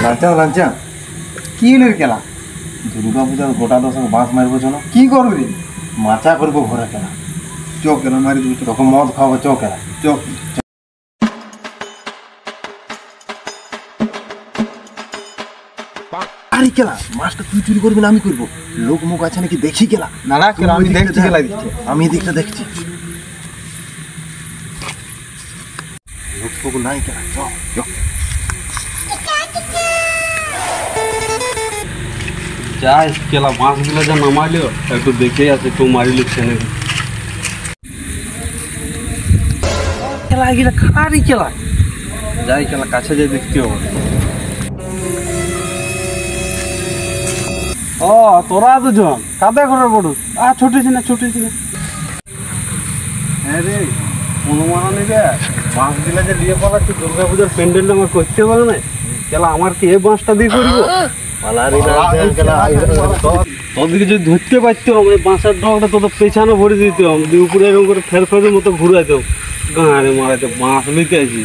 লাঞ্চা লাঞ্চা কি হলো খেলা? দুর্গা পূজার গোটা দশক বাঁশ মারবো চলো। কি করবি? মাচা করবো ঘরে খেলা। চোখ কেন মারি দেবো? তখন মদ খাবো চো খেলা। চোখ আরে খেলা মাছটা তুই চুরি করবি না আমি করবো। লোক মুখ আছে নাকি দেখি খেলা। না না খেলা আমি দেখছি, খেলা দিচ্ছি আমি এদিকটা দেখছি। লোক ফোক নাই খেলা চ চ। যাই কেলা মাছগুলো যা নামাইলো একটু দেখে আছে তো মারিল নাকি খেলা গিলা খারি খেলা। যাই খেলা কাছে যাই দেখতে হবে। ও তোরা দুজন কাদা করে পড়ু ছুটেছি না ছুটেছি না। হ্যাঁ রে অনুমান নিবে বাঁশ দিলা যে দিয়ে পালাচ্ছি দুর্গা পূজার প্যান্ডেলটা আমার করতে পারে না খেলা। আমার কি এই বাঁশটা দিয়ে করবো? তোদেরকে যদি ধরতে পারতাম আমি বাঁশের ডগটা তোদের পেছানো ভরে দিতাম, দিয়ে উপরে এরকম করে ফের ফেরের মতো ঘুরাইতাম। গাঁড়ে মারাইতে বাঁশ লইতে আসি।